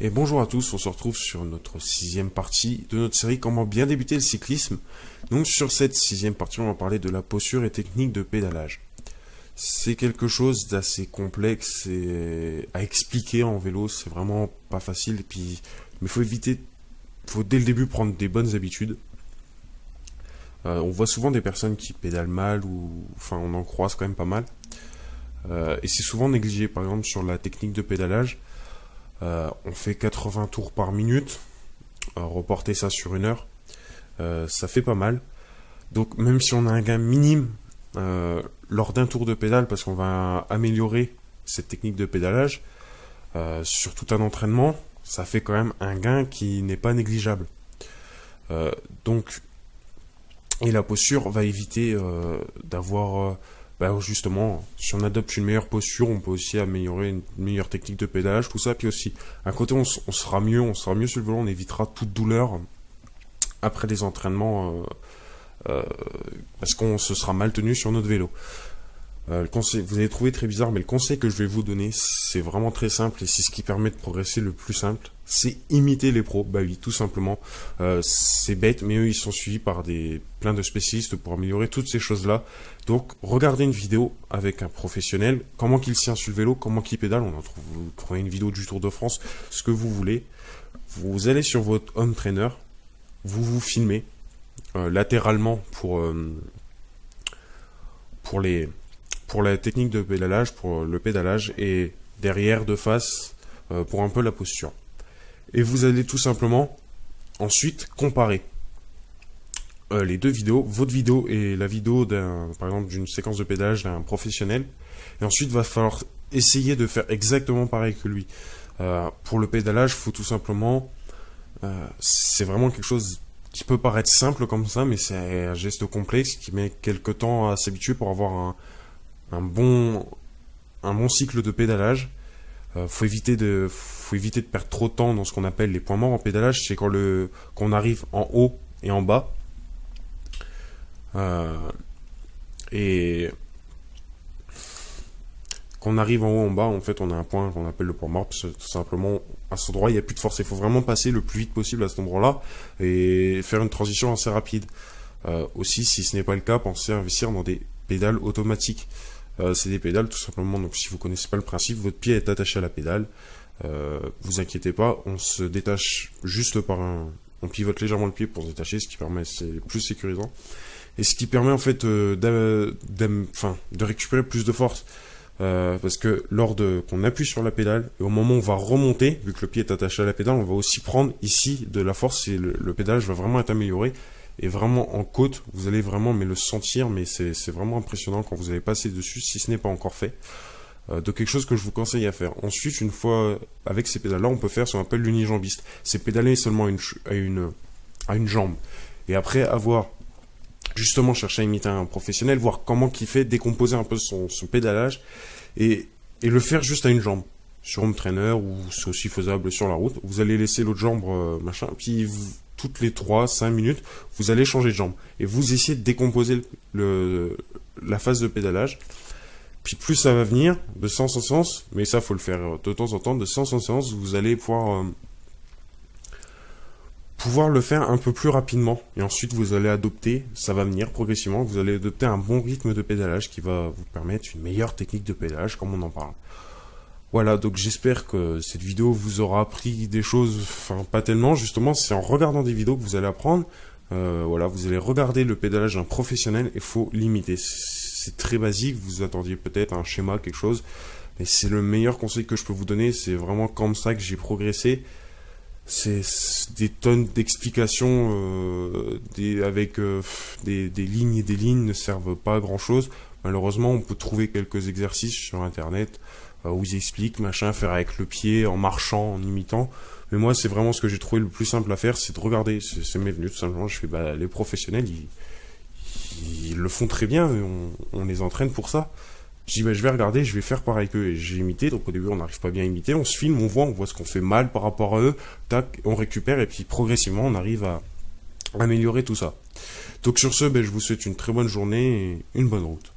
Et bonjour à tous, on se retrouve sur notre sixième partie de notre série Comment bien débuter le cyclisme. Donc sur cette sixième partie, on va parler de la posture et technique de pédalage. C'est quelque chose d'assez complexe et à expliquer en vélo, c'est vraiment pas facile. Mais faut dès le début prendre des bonnes habitudes. On voit souvent des personnes qui pédalent mal, on en croise quand même pas mal. Et c'est souvent négligé, par exemple sur la technique de pédalage. On fait 80 tours par minute, reporter ça sur 1 heure, ça fait pas mal. Donc même si on a un gain minime lors d'un tour de pédale, parce qu'on va améliorer cette technique de pédalage, sur tout un entraînement, ça fait quand même un gain qui n'est pas négligeable. Et la posture va éviter d'avoir... justement, si on adopte une meilleure posture, on peut aussi améliorer une meilleure technique de pédalage, tout ça. Puis aussi, à côté, on sera mieux sur le vélo, on évitera toute douleur après les entraînements, parce qu'on se sera mal tenu sur notre vélo. Le conseil, vous allez trouver très bizarre, mais le conseil que je vais vous donner, c'est vraiment très simple et c'est ce qui permet de progresser le plus simple. C'est imiter les pros. Bah oui, tout simplement. C'est bête, mais eux, ils sont suivis par plein de spécialistes pour améliorer toutes ces choses-là. Donc, regardez une vidéo avec un professionnel, comment qu'il tient sur le vélo, comment qu'il pédale. Vous trouvez une vidéo du Tour de France, ce que vous voulez. Vous allez sur votre home trainer, vous filmez latéralement pour la technique de pédalage, pour le pédalage, et derrière de face pour un peu la posture. Et vous allez tout simplement ensuite comparer les deux vidéos, votre vidéo et la vidéo par exemple d'une séquence de pédalage d'un professionnel. Et ensuite, il va falloir essayer de faire exactement pareil que lui. Pour le pédalage, il faut tout simplement... c'est vraiment quelque chose qui peut paraître simple comme ça, mais c'est un geste complexe qui met quelques temps à s'habituer pour avoir un bon cycle de pédalage. Faut éviter de perdre trop de temps dans ce qu'on appelle les points morts en pédalage. C'est quand on arrive en haut et en bas. Et quand on arrive en haut et en bas, en fait, on a un point qu'on appelle le point mort. Parce que tout simplement, à cet endroit, il n'y a plus de force. Il faut vraiment passer le plus vite possible à cet endroit-là et faire une transition assez rapide. Aussi, si ce n'est pas le cas, pensez à investir dans des pédales automatiques. C'est des pédales tout simplement, donc si vous connaissez pas le principe, votre pied est attaché à la pédale, vous inquiétez pas, on se détache juste on pivote légèrement le pied pour se détacher, ce qui permet, c'est plus sécurisant, et ce qui permet en fait de récupérer plus de force, parce que qu'on appuie sur la pédale, et au moment où on va remonter, vu que le pied est attaché à la pédale, on va aussi prendre ici de la force, et le pédalage va vraiment être amélioré. Et vraiment en côte, vous allez vraiment le sentir, mais c'est vraiment impressionnant quand vous allez passer dessus, si ce n'est pas encore fait. De quelque chose que je vous conseille à faire. Ensuite, une fois avec ces pédales-là, on peut faire ce qu'on appelle l'unijambiste. C'est pédaler seulement à une jambe. Et après avoir justement cherché à imiter un professionnel, voir comment il fait décomposer un peu son pédalage et le faire juste à une jambe. Sur home trainer, ou c'est aussi faisable sur la route. Vous allez laisser l'autre jambe, puis toutes les 3-5 minutes, vous allez changer de jambe. Et vous essayez de décomposer la phase de pédalage. Puis plus ça va venir, de sens en sens, mais ça faut le faire de temps en temps, de sens en sens, vous allez pouvoir le faire un peu plus rapidement. Et ensuite vous allez adopter, ça va venir progressivement, vous allez adopter un bon rythme de pédalage qui va vous permettre une meilleure technique de pédalage, comme on en parle. Voilà, donc j'espère que cette vidéo vous aura appris des choses, pas tellement, justement, c'est en regardant des vidéos que vous allez apprendre. Vous allez regarder le pédalage d'un professionnel et il faut l'imiter. C'est très basique, vous attendiez peut-être un schéma, quelque chose, mais c'est le meilleur conseil que je peux vous donner, c'est vraiment comme ça que j'ai progressé. C'est des tonnes d'explications avec des lignes et des lignes ne servent pas à grand chose. Malheureusement, on peut trouver quelques exercices sur internet où ils expliquent faire avec le pied, en marchant, en imitant. Mais moi, c'est vraiment ce que j'ai trouvé le plus simple à faire, c'est de regarder. C'est mes venus, tout simplement. Je fais, les professionnels, ils le font très bien, et on les entraîne pour ça. Je dis, je vais regarder, je vais faire pareil qu'eux. Et j'ai imité, donc au début, on n'arrive pas bien à imiter. On se filme, on voit ce qu'on fait mal par rapport à eux. Tac, on récupère, et puis progressivement, on arrive à améliorer tout ça. Donc sur ce, je vous souhaite une très bonne journée et une bonne route.